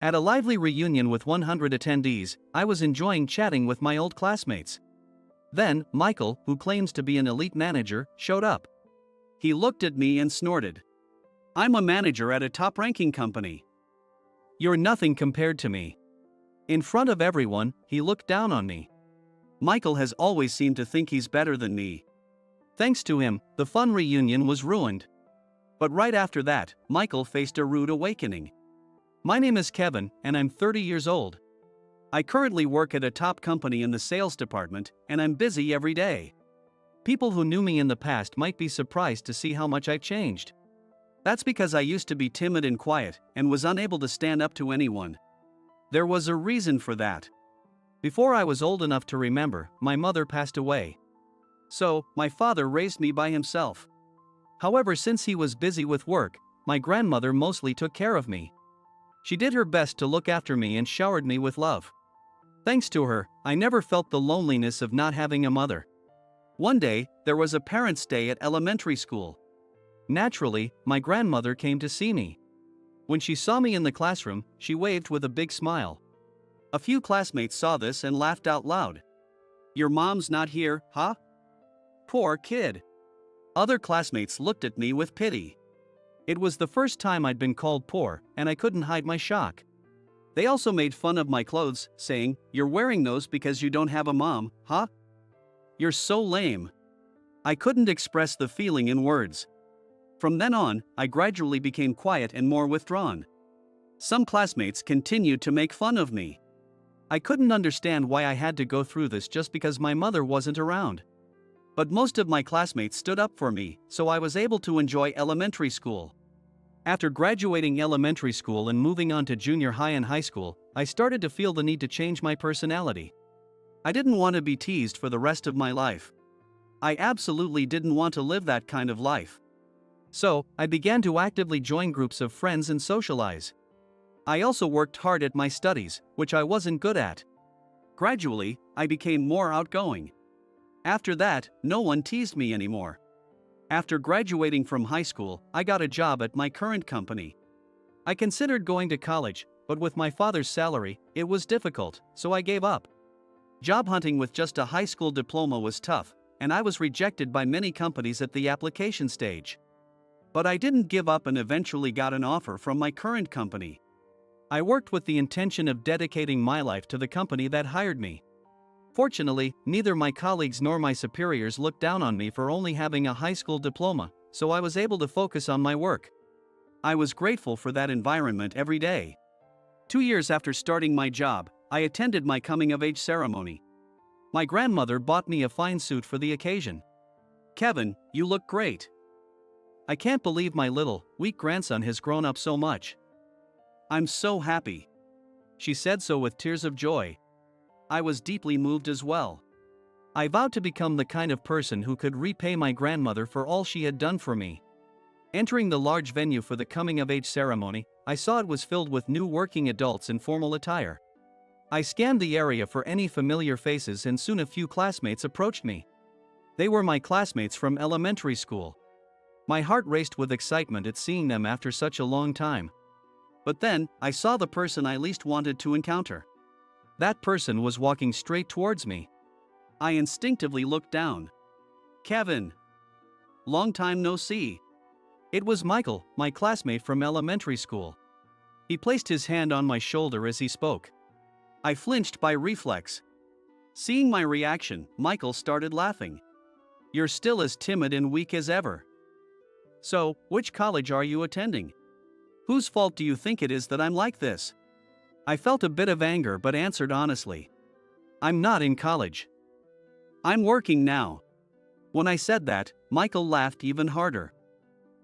At a lively reunion with 100 attendees, I was enjoying chatting with my old classmates. Then, Michael, who claims to be an elite manager, showed up. He looked at me and snorted. "I'm a manager at a top-ranking company. You're nothing compared to me." In front of everyone, he looked down on me. Michael has always seemed to think he's better than me. Thanks to him, the fun reunion was ruined. But right after that, Michael faced a rude awakening. "My name is Kevin, and I'm 30 years old. I currently work at a top company in the sales department, and I'm busy every day. People who knew me in the past might be surprised to see how much I've changed. That's because I used to be timid and quiet, and was unable to stand up to anyone. There was a reason for that. Before I was old enough to remember, my mother passed away. So, my father raised me by himself. However, since he was busy with work, my grandmother mostly took care of me. She did her best to look after me and showered me with love. Thanks to her, I never felt the loneliness of not having a mother. One day, there was a parents' day at elementary school. Naturally, my grandmother came to see me. When she saw me in the classroom, she waved with a big smile. A few classmates saw this and laughed out loud. "Your mom's not here, huh? Poor kid." Other classmates looked at me with pity. It was the first time I'd been called poor, and I couldn't hide my shock. They also made fun of my clothes, saying, "You're wearing those because you don't have a mom, huh? You're so lame." I couldn't express the feeling in words. From then on, I gradually became quiet and more withdrawn. Some classmates continued to make fun of me. I couldn't understand why I had to go through this just because my mother wasn't around. But most of my classmates stood up for me, so I was able to enjoy elementary school. After graduating elementary school and moving on to junior high and high school, I started to feel the need to change my personality. I didn't want to be teased for the rest of my life. I absolutely didn't want to live that kind of life. So, I began to actively join groups of friends and socialize. I also worked hard at my studies, which I wasn't good at. Gradually, I became more outgoing. After that, no one teased me anymore. After graduating from high school, I got a job at my current company. I considered going to college, but with my father's salary, it was difficult, so I gave up. Job hunting with just a high school diploma was tough, and I was rejected by many companies at the application stage. But I didn't give up and eventually got an offer from my current company. I worked with the intention of dedicating my life to the company that hired me. Fortunately, neither my colleagues nor my superiors looked down on me for only having a high school diploma, so I was able to focus on my work. I was grateful for that environment every day. 2 years after starting my job, I attended my coming-of-age ceremony. My grandmother bought me a fine suit for the occasion. "Kevin, you look great. I can't believe my little, weak grandson has grown up so much. I'm so happy." She said so with tears of joy. I was deeply moved as well. I vowed to become the kind of person who could repay my grandmother for all she had done for me. Entering the large venue for the coming-of-age ceremony, I saw it was filled with new working adults in formal attire. I scanned the area for any familiar faces and soon a few classmates approached me. They were my classmates from elementary school. My heart raced with excitement at seeing them after such a long time. But then, I saw the person I least wanted to encounter. That person was walking straight towards me. I instinctively looked down. "Kevin. Long time no see." It was Michael, my classmate from elementary school. He placed his hand on my shoulder as he spoke. I flinched by reflex. Seeing my reaction, Michael started laughing. "You're still as timid and weak as ever. So, which college are you attending? Whose fault do you think it is that I'm like this?" I felt a bit of anger but answered honestly. "I'm not in college. I'm working now." When I said that, Michael laughed even harder.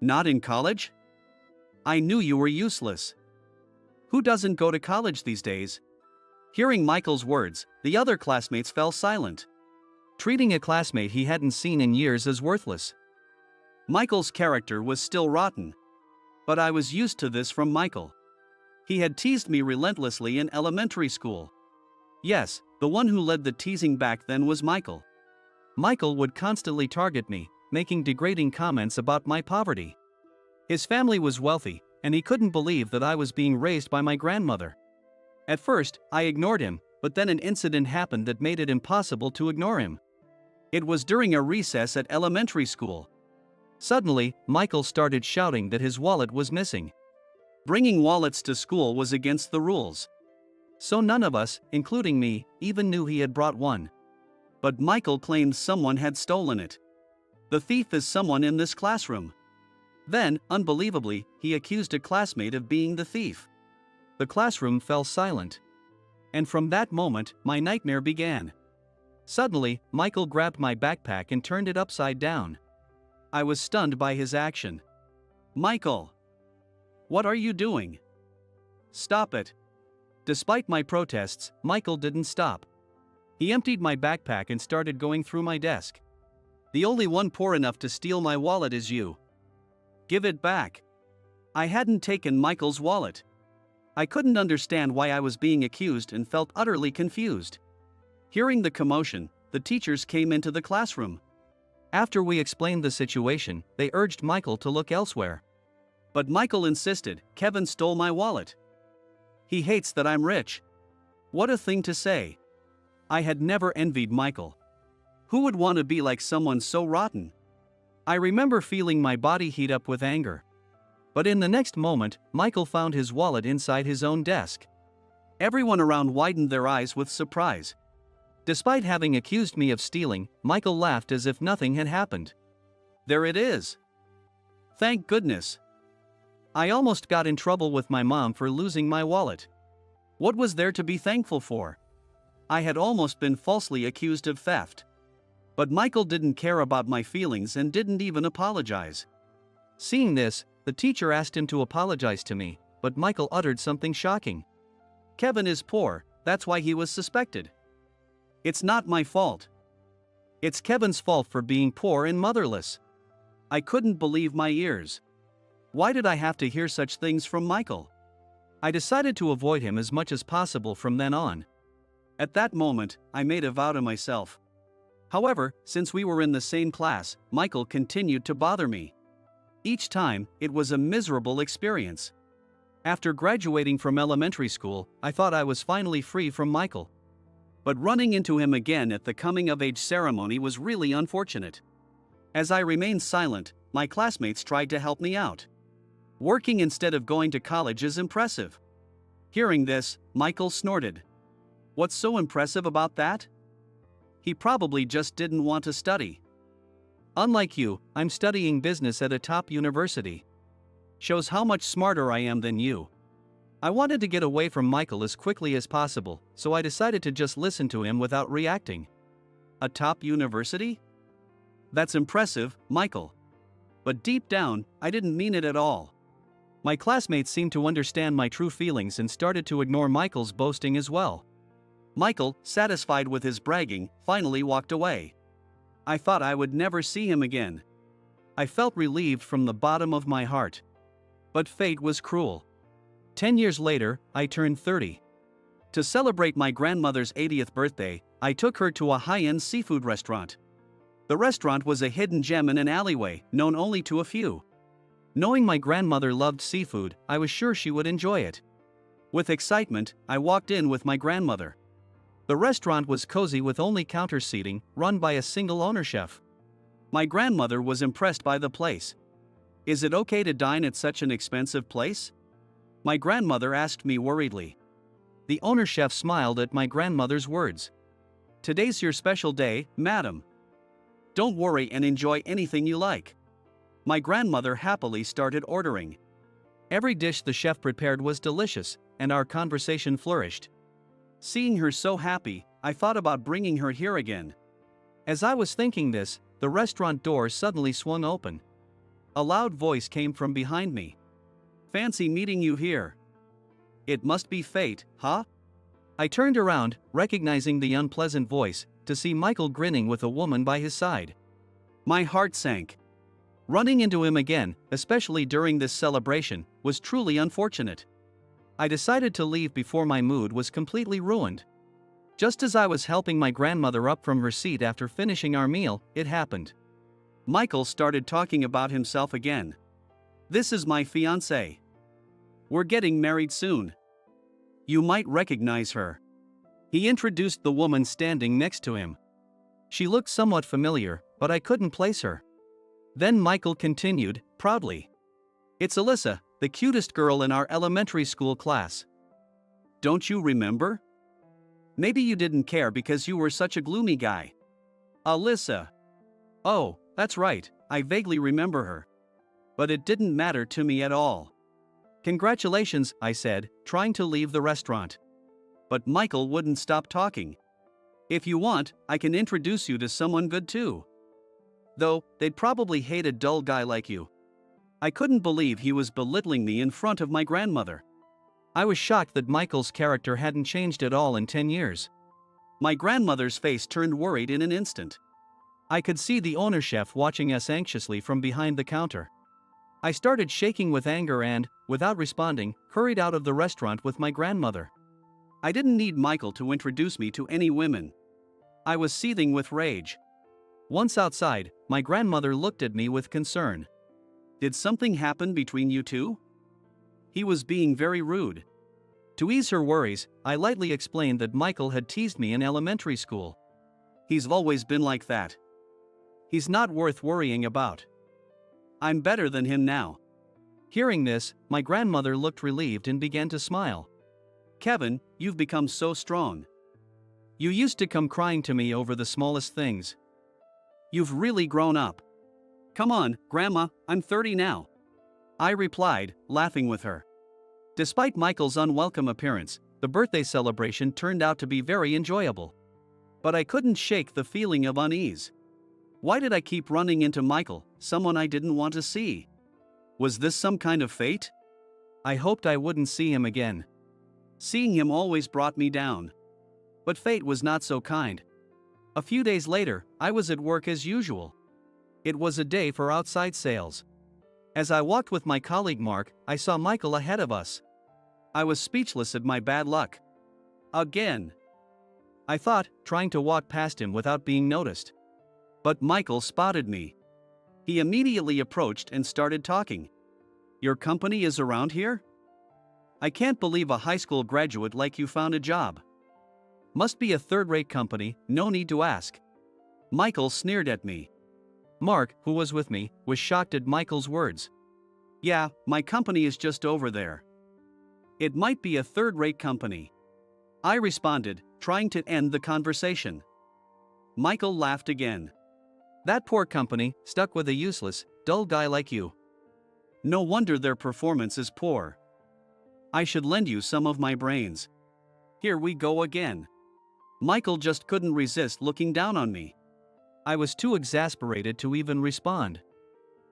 "Not in college? I knew you were useless. Who doesn't go to college these days?" Hearing Michael's words, the other classmates fell silent. Treating a classmate he hadn't seen in years as worthless. Michael's character was still rotten. But I was used to this from Michael. He had teased me relentlessly in elementary school. Yes, the one who led the teasing back then was Michael. Michael would constantly target me, making degrading comments about my poverty. His family was wealthy, and he couldn't believe that I was being raised by my grandmother. At first, I ignored him, but then an incident happened that made it impossible to ignore him. It was during a recess at elementary school. Suddenly, Michael started shouting that his wallet was missing. Bringing wallets to school was against the rules. So none of us, including me, even knew he had brought one. But Michael claimed someone had stolen it. The thief is someone in this classroom. Then, unbelievably, he accused a classmate of being the thief. The classroom fell silent. And from that moment, my nightmare began. Suddenly, Michael grabbed my backpack and turned it upside down. I was stunned by his action. "Michael! What are you doing? Stop it!" Despite my protests, Michael didn't stop. He emptied my backpack and started going through my desk. "The only one poor enough to steal my wallet is you. Give it back." I hadn't taken Michael's wallet. I couldn't understand why I was being accused and felt utterly confused. Hearing the commotion, the teachers came into the classroom. After we explained the situation, they urged Michael to look elsewhere. But Michael insisted. "Kevin stole my wallet. He hates that I'm rich." What a thing to say. I had never envied Michael. Who would want to be like someone so rotten? I remember feeling my body heat up with anger. But in the next moment, Michael found his wallet inside his own desk. Everyone around widened their eyes with surprise. Despite having accused me of stealing, Michael laughed as if nothing had happened. "There it is. Thank goodness." I almost got in trouble with my mom for losing my wallet. What was there to be thankful for? I had almost been falsely accused of theft. But Michael didn't care about my feelings and didn't even apologize. Seeing this, the teacher asked him to apologize to me, but Michael uttered something shocking. "Kevin is poor, that's why he was suspected. It's not my fault. It's Kevin's fault for being poor and motherless." I couldn't believe my ears. Why did I have to hear such things from Michael? I decided to avoid him as much as possible from then on. At that moment, I made a vow to myself. However, since we were in the same class, Michael continued to bother me. Each time, it was a miserable experience. After graduating from elementary school, I thought I was finally free from Michael. But running into him again at the coming-of-age ceremony was really unfortunate. As I remained silent, my classmates tried to help me out. Working instead of going to college is impressive. Hearing this, Michael snorted. "What's so impressive about that? He probably just didn't want to study. Unlike you, I'm studying business at a top university. Shows how much smarter I am than you." I wanted to get away from Michael as quickly as possible, so I decided to just listen to him without reacting. A top university? That's impressive, Michael. But deep down, I didn't mean it at all. My classmates seemed to understand my true feelings and started to ignore Michael's boasting as well. Michael, satisfied with his bragging, finally walked away. I thought I would never see him again. I felt relieved from the bottom of my heart. But fate was cruel. 10 years later, I turned 30. To celebrate my grandmother's 80th birthday, I took her to a high-end seafood restaurant. The restaurant was a hidden gem in an alleyway, known only to a few. Knowing my grandmother loved seafood, I was sure she would enjoy it. With excitement, I walked in with my grandmother. The restaurant was cozy with only counter seating, run by a single owner chef. My grandmother was impressed by the place. "Is it okay to dine at such an expensive place?" my grandmother asked me worriedly. The owner chef smiled at my grandmother's words. "Today's your special day, madam. Don't worry and enjoy anything you like." My grandmother happily started ordering. Every dish the chef prepared was delicious, and our conversation flourished. Seeing her so happy, I thought about bringing her here again. As I was thinking this, the restaurant door suddenly swung open. A loud voice came from behind me. "Fancy meeting you here. It must be fate, huh?" I turned around, recognizing the unpleasant voice, to see Michael grinning with a woman by his side. My heart sank. Running into him again, especially during this celebration, was truly unfortunate. I decided to leave before my mood was completely ruined. Just as I was helping my grandmother up from her seat after finishing our meal, it happened. Michael started talking about himself again. "This is my fiancée. We're getting married soon. You might recognize her." He introduced the woman standing next to him. She looked somewhat familiar, but I couldn't place her. Then Michael continued, proudly. "It's Alyssa, the cutest girl in our elementary school class. Don't you remember? Maybe you didn't care because you were such a gloomy guy." Alyssa. Oh, that's right, I vaguely remember her. But it didn't matter to me at all. "Congratulations," I said, trying to leave the restaurant. But Michael wouldn't stop talking. "If you want, I can introduce you to someone good too. Though, they'd probably hate a dull guy like you." I couldn't believe he was belittling me in front of my grandmother. I was shocked that Michael's character hadn't changed at all in 10 years. My grandmother's face turned worried in an instant. I could see the owner chef watching us anxiously from behind the counter. I started shaking with anger and, without responding, hurried out of the restaurant with my grandmother. I didn't need Michael to introduce me to any women. I was seething with rage. Once outside, my grandmother looked at me with concern. "Did something happen between you two?" He was being very rude. To ease her worries, I lightly explained that Michael had teased me in elementary school. "He's always been like that. He's not worth worrying about. I'm better than him now." Hearing this, my grandmother looked relieved and began to smile. "Kevin, you've become so strong. You used to come crying to me over the smallest things. You've really grown up." "Come on, Grandma, I'm 30 now," I replied, laughing with her. Despite Michael's unwelcome appearance, the birthday celebration turned out to be very enjoyable. But I couldn't shake the feeling of unease. Why did I keep running into Michael, someone I didn't want to see? Was this some kind of fate? I hoped I wouldn't see him again. Seeing him always brought me down. But fate was not so kind. A few days later, I was at work as usual. It was a day for outside sales. As I walked with my colleague Mark, I saw Michael ahead of us. I was speechless at my bad luck. Again, I thought, trying to walk past him without being noticed. But Michael spotted me. He immediately approached and started talking. "Your company is around here? I can't believe a high school graduate like you found a job. Must be a third-rate company, no need to ask." Michael sneered at me. Mark, who was with me, was shocked at Michael's words. "Yeah, my company is just over there. It might be a third-rate company," I responded, trying to end the conversation. Michael laughed again. "That poor company, stuck with a useless, dull guy like you. No wonder their performance is poor. I should lend you some of my brains." Here we go again. Michael just couldn't resist looking down on me. I was too exasperated to even respond.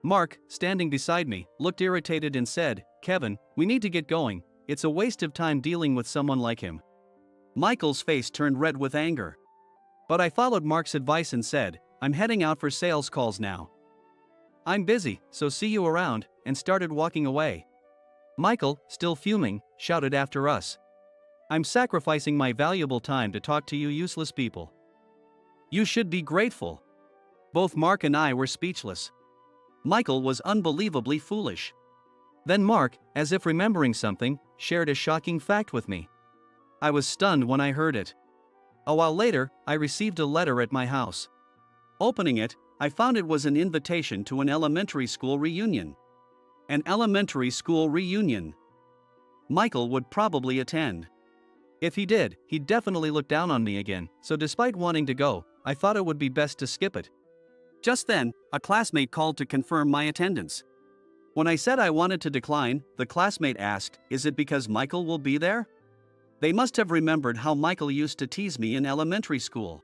Mark, standing beside me, looked irritated and said, "Kevin, we need to get going. It's a waste of time dealing with someone like him." Michael's face turned red with anger. But I followed Mark's advice and said, "I'm heading out for sales calls now. I'm busy, so see you around," and started walking away. Michael, still fuming, shouted after us, "I'm sacrificing my valuable time to talk to you useless people. You should be grateful." Both Mark and I were speechless. Michael was unbelievably foolish. Then Mark, as if remembering something, shared a shocking fact with me. I was stunned when I heard it. A while later, I received a letter at my house. Opening it, I found it was an invitation to an elementary school reunion. An elementary school reunion. Michael would probably attend. If he did, he'd definitely look down on me again, so despite wanting to go, I thought it would be best to skip it. Just then, a classmate called to confirm my attendance. When I said I wanted to decline, the classmate asked, "Is it because Michael will be there?" They must have remembered how Michael used to tease me in elementary school.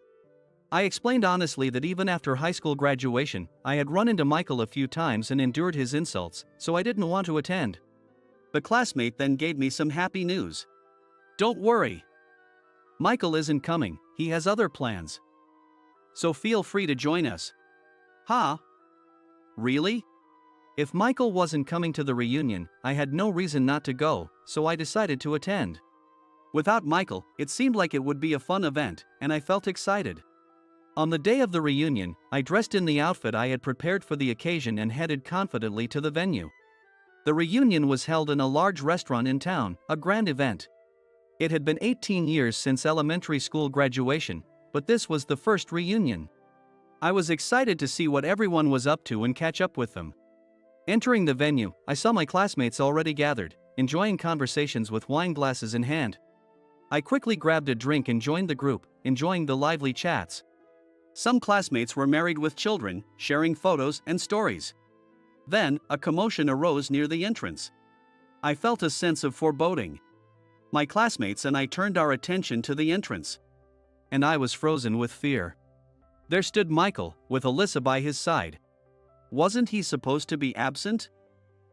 I explained honestly that even after high school graduation, I had run into Michael a few times and endured his insults, so I didn't want to attend. The classmate then gave me some happy news. "Don't worry. Michael isn't coming, he has other plans. So feel free to join us." Huh? Really? If Michael wasn't coming to the reunion, I had no reason not to go, so I decided to attend. Without Michael, it seemed like it would be a fun event, and I felt excited. On the day of the reunion, I dressed in the outfit I had prepared for the occasion and headed confidently to the venue. The reunion was held in a large restaurant in town, a grand event. It had been 18 years since elementary school graduation, but this was the first reunion. I was excited to see what everyone was up to and catch up with them. Entering the venue, I saw my classmates already gathered, enjoying conversations with wine glasses in hand. I quickly grabbed a drink and joined the group, enjoying the lively chats. Some classmates were married with children, sharing photos and stories. Then, a commotion arose near the entrance. I felt a sense of foreboding. My classmates and I turned our attention to the entrance. And I was frozen with fear. There stood Michael, with Alyssa by his side. Wasn't he supposed to be absent?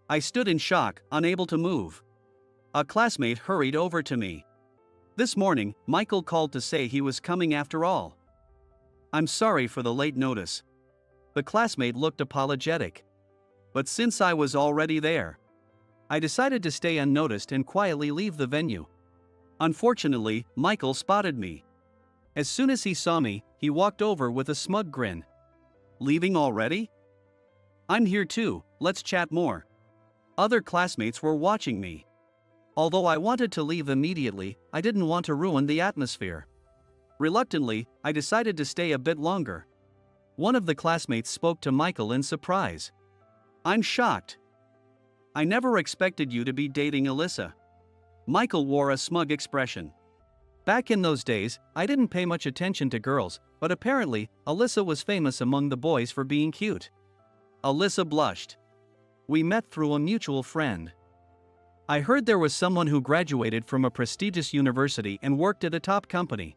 I stood in shock, unable to move. A classmate hurried over to me. This morning, Michael called to say he was coming after all. I'm sorry for the late notice. The classmate looked apologetic. But since I was already there, I decided to stay unnoticed and quietly leave the venue. Unfortunately, Michael spotted me. As soon as he saw me, he walked over with a smug grin. Leaving already? I'm here too, let's chat more. Other classmates were watching me. Although I wanted to leave immediately, I didn't want to ruin the atmosphere. Reluctantly, I decided to stay a bit longer. One of the classmates spoke to Michael in surprise. I'm shocked. I never expected you to be dating Alyssa. Michael wore a smug expression. Back in those days, I didn't pay much attention to girls, but apparently, Alyssa was famous among the boys for being cute. Alyssa blushed. We met through a mutual friend. I heard there was someone who graduated from a prestigious university and worked at a top company.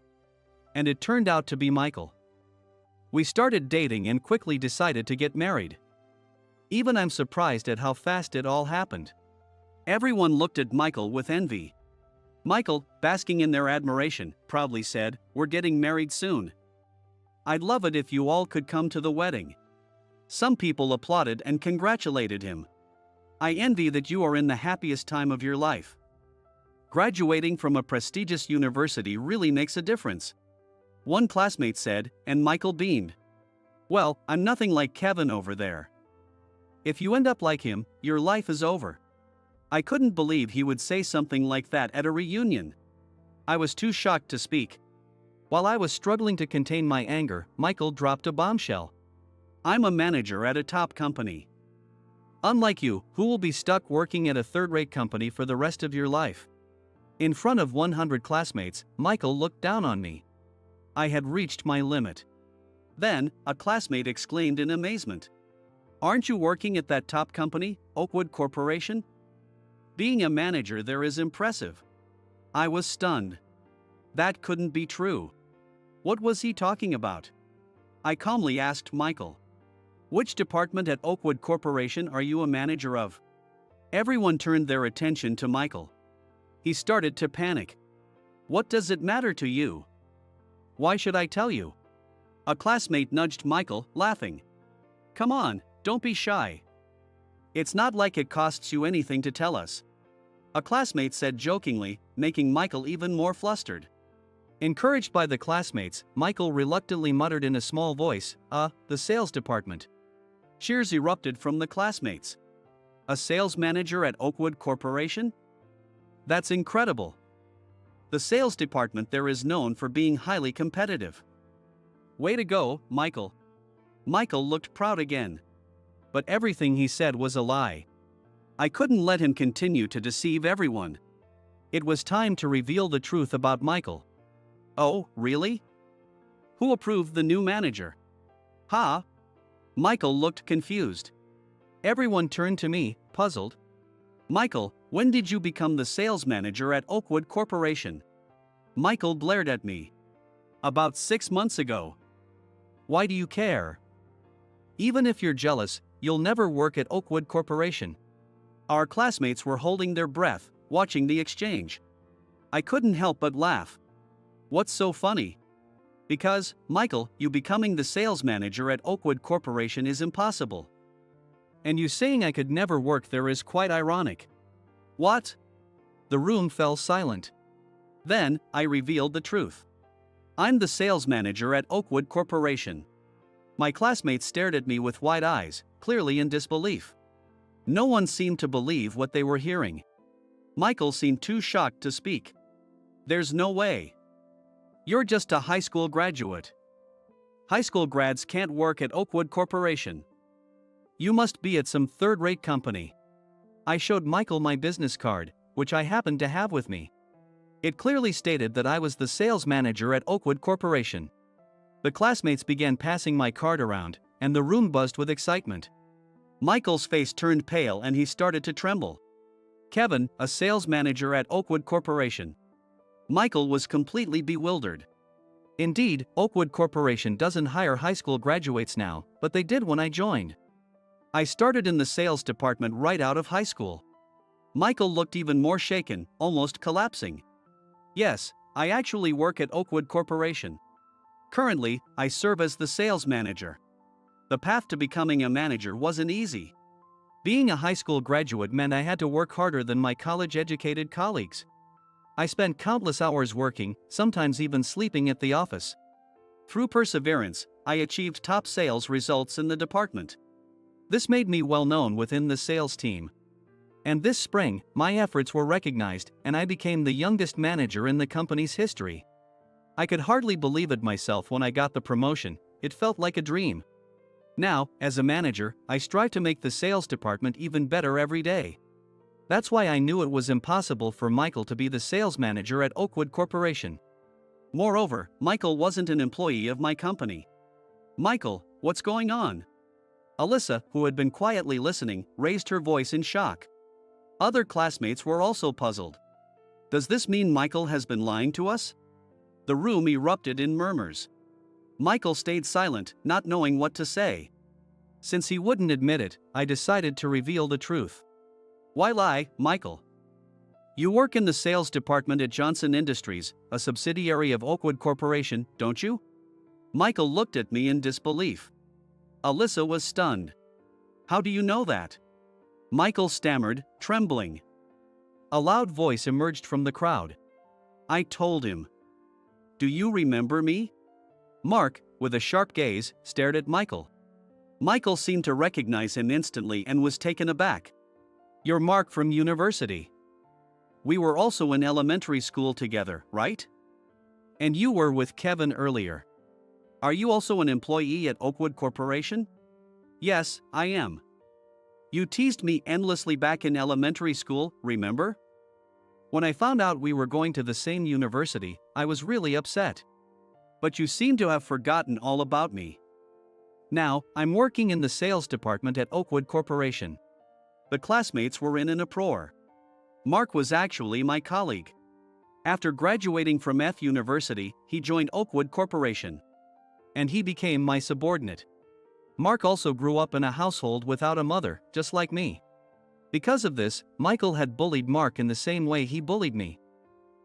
And it turned out to be Michael. We started dating and quickly decided to get married. Even I'm surprised at how fast it all happened. Everyone looked at Michael with envy. Michael, basking in their admiration, proudly said, "We're getting married soon. I'd love it if you all could come to the wedding." Some people applauded and congratulated him. I envy that you are in the happiest time of your life. Graduating from a prestigious university really makes a difference. One classmate said, and Michael beamed. Well, I'm nothing like Kevin over there. If you end up like him, your life is over. I couldn't believe he would say something like that at a reunion. I was too shocked to speak. While I was struggling to contain my anger, Michael dropped a bombshell. I'm a manager at a top company. Unlike you, who will be stuck working at a third-rate company for the rest of your life. In front of 100 classmates, Michael looked down on me. I had reached my limit. Then, a classmate exclaimed in amazement. Aren't you working at that top company, Oakwood Corporation? Being a manager there is impressive. I was stunned. That couldn't be true. What was he talking about? I calmly asked Michael. Which department at Oakwood Corporation are you a manager of? Everyone turned their attention to Michael. He started to panic. What does it matter to you? Why should I tell you? A classmate nudged Michael, laughing. Come on, don't be shy. It's not like it costs you anything to tell us. A classmate said jokingly, making Michael even more flustered. Encouraged by the classmates, Michael reluctantly muttered in a small voice, the sales department. Cheers erupted from the classmates. A sales manager at Oakwood Corporation? That's incredible. The sales department there is known for being highly competitive. Way to go, Michael. Michael looked proud again. But everything he said was a lie. I couldn't let him continue to deceive everyone. It was time to reveal the truth about Michael. Oh, really? Who approved the new manager? Huh? Michael looked confused. Everyone turned to me, puzzled. Michael, when did you become the sales manager at Oakwood Corporation? Michael glared at me. About 6 months ago. Why do you care? Even if you're jealous, you'll never work at Oakwood Corporation. Our classmates were holding their breath, watching the exchange. I couldn't help but laugh. What's so funny? Because, Michael, you becoming the sales manager at Oakwood Corporation is impossible. And you saying I could never work there is quite ironic. What? The room fell silent. Then, I revealed the truth. I'm the sales manager at Oakwood Corporation. My classmates stared at me with wide eyes, clearly in disbelief. No one seemed to believe what they were hearing. Michael seemed too shocked to speak. There's no way. You're just a high school graduate. High school grads can't work at Oakwood Corporation. You must be at some third-rate company. I showed Michael my business card, which I happened to have with me. It clearly stated that I was the sales manager at Oakwood Corporation. The classmates began passing my card around, and the room buzzed with excitement. Michael's face turned pale and he started to tremble. Kevin, a sales manager at Oakwood Corporation. Michael was completely bewildered. Indeed, Oakwood Corporation doesn't hire high school graduates now, but they did when I joined. I started in the sales department right out of high school. Michael looked even more shaken, almost collapsing. Yes, I actually work at Oakwood Corporation. Currently, I serve as the sales manager. The path to becoming a manager wasn't easy. Being a high school graduate meant I had to work harder than my college-educated colleagues. I spent countless hours working, sometimes even sleeping at the office. Through perseverance, I achieved top sales results in the department. This made me well known within the sales team. And this spring, my efforts were recognized, and I became the youngest manager in the company's history. I could hardly believe it myself when I got the promotion. It felt like a dream. Now, as a manager, I strive to make the sales department even better every day. That's why I knew it was impossible for Michael to be the sales manager at Oakwood Corporation. Moreover, Michael wasn't an employee of my company. Michael, what's going on? Alyssa, who had been quietly listening, raised her voice in shock. Other classmates were also puzzled. Does this mean Michael has been lying to us? The room erupted in murmurs. Michael stayed silent, not knowing what to say. Since he wouldn't admit it, I decided to reveal the truth. Why lie, Michael? You work in the sales department at Johnson Industries, a subsidiary of Oakwood Corporation, don't you? Michael looked at me in disbelief. Alyssa was stunned. How do you know that? Michael stammered, trembling. A loud voice emerged from the crowd. I told him. Do you remember me? Mark, with a sharp gaze, stared at Michael. Michael seemed to recognize him instantly and was taken aback. You're Mark from university. We were also in elementary school together, right? And you were with Kevin earlier. Are you also an employee at Oakwood Corporation? Yes, I am. You teased me endlessly back in elementary school, remember? When I found out we were going to the same university, I was really upset. But you seem to have forgotten all about me. Now, I'm working in the sales department at Oakwood Corporation. The classmates were in an uproar. Mark was actually my colleague. After graduating from University, he joined Oakwood Corporation. And he became my subordinate. Mark also grew up in a household without a mother, just like me. Because of this, Michael had bullied Mark in the same way he bullied me.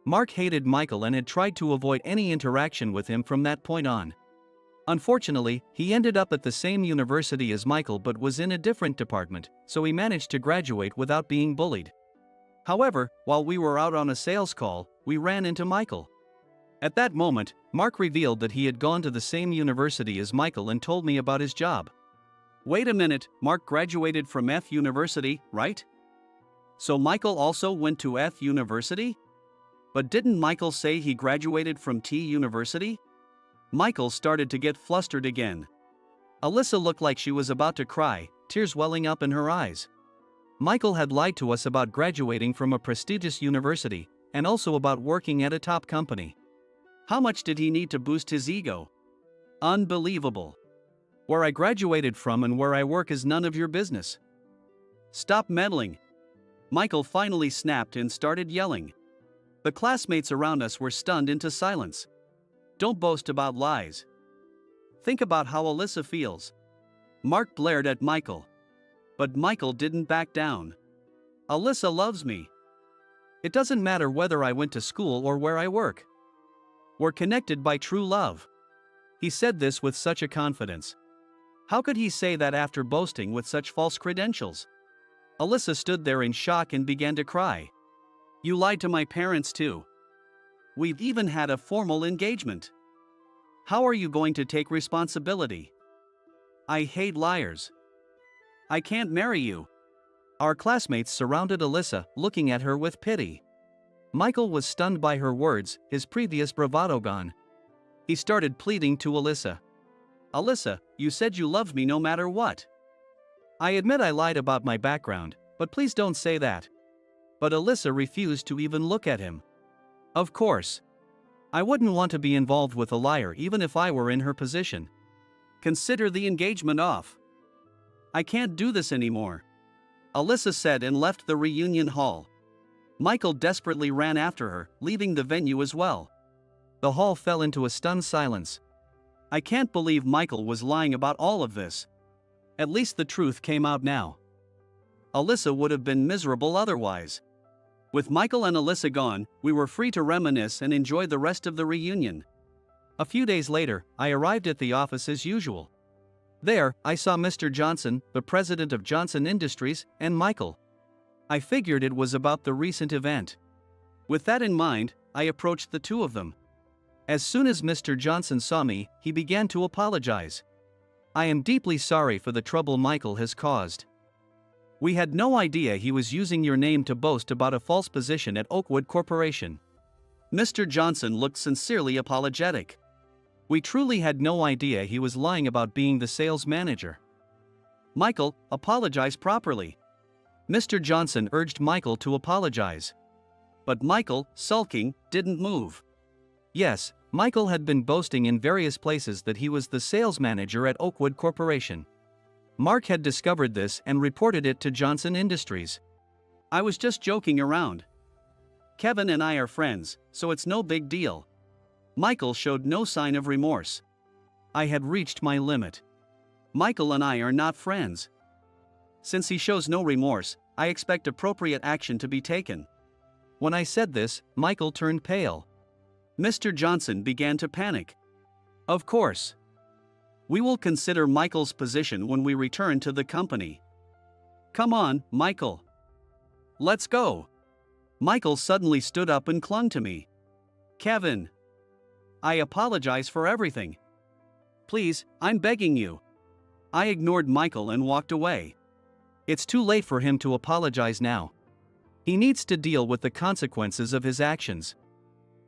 Mark hated Michael and had tried to avoid any interaction with him from that point on. Unfortunately, he ended up at the same university as Michael but was in a different department, so he managed to graduate without being bullied. However, while we were out on a sales call, we ran into Michael. At that moment, Mark revealed that he had gone to the same university as Michael and told me about his job. Wait a minute, Mark graduated from University, right? So Michael also went to University? But didn't Michael say he graduated from University? Michael started to get flustered again. Alyssa looked like she was about to cry, tears welling up in her eyes. Michael had lied to us about graduating from a prestigious university, and also about working at a top company. How much did he need to boost his ego? Unbelievable. Where I graduated from and where I work is none of your business. Stop meddling. Michael finally snapped and started yelling. The classmates around us were stunned into silence. Don't boast about lies. Think about how Alyssa feels. Mark blared at Michael. But Michael didn't back down. Alyssa loves me. It doesn't matter whether I went to school or where I work. We're connected by true love. He said this with such a confidence. How could he say that after boasting with such false credentials? Alyssa stood there in shock and began to cry. You lied to my parents too. We've even had a formal engagement. How are you going to take responsibility? I hate liars. I can't marry you. Our classmates surrounded Alyssa, looking at her with pity. Michael was stunned by her words, his previous bravado gone. He started pleading to Alyssa. Alyssa, you said you loved me no matter what. I admit I lied about my background, but please don't say that. But Alyssa refused to even look at him. Of course. I wouldn't want to be involved with a liar even if I were in her position. Consider the engagement off. I can't do this anymore. Alyssa said and left the reunion hall. Michael desperately ran after her, leaving the venue as well. The hall fell into a stunned silence. I can't believe Michael was lying about all of this. At least the truth came out now. Alyssa would have been miserable otherwise. With Michael and Alyssa gone, we were free to reminisce and enjoy the rest of the reunion. A few days later, I arrived at the office as usual. There, I saw Mr. Johnson, the president of Johnson Industries, and Michael. I figured it was about the recent event. With that in mind, I approached the two of them. As soon as Mr. Johnson saw me, he began to apologize. I am deeply sorry for the trouble Michael has caused. We had no idea he was using your name to boast about a false position at Oakwood Corporation. Mr. Johnson looked sincerely apologetic. We truly had no idea he was lying about being the sales manager. Michael, apologize properly. Mr. Johnson urged Michael to apologize. But Michael, sulking, didn't move. Yes, Michael had been boasting in various places that he was the sales manager at Oakwood Corporation. Mark had discovered this and reported it to Johnson Industries. I was just joking around. Kevin and I are friends, so it's no big deal. Michael showed no sign of remorse. I had reached my limit. Michael and I are not friends. Since he shows no remorse, I expect appropriate action to be taken. When I said this, Michael turned pale. Mr. Johnson began to panic. Of course. We will consider Michael's position when we return to the company. Come on, Michael. Let's go. Michael suddenly stood up and clung to me. Kevin. I apologize for everything. Please, I'm begging you. I ignored Michael and walked away. It's too late for him to apologize now. He needs to deal with the consequences of his actions.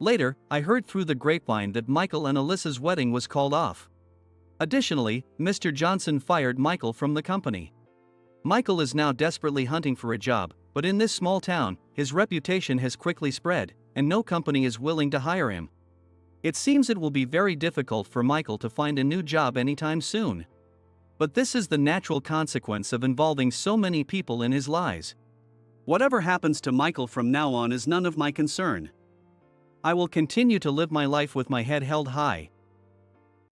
Later, I heard through the grapevine that Michael and Alyssa's wedding was called off. Additionally, Mr. Johnson fired Michael from the company. Michael is now desperately hunting for a job, but in this small town, his reputation has quickly spread, and no company is willing to hire him. It seems it will be very difficult for Michael to find a new job anytime soon. But this is the natural consequence of involving so many people in his lies. Whatever happens to Michael from now on is none of my concern. I will continue to live my life with my head held high,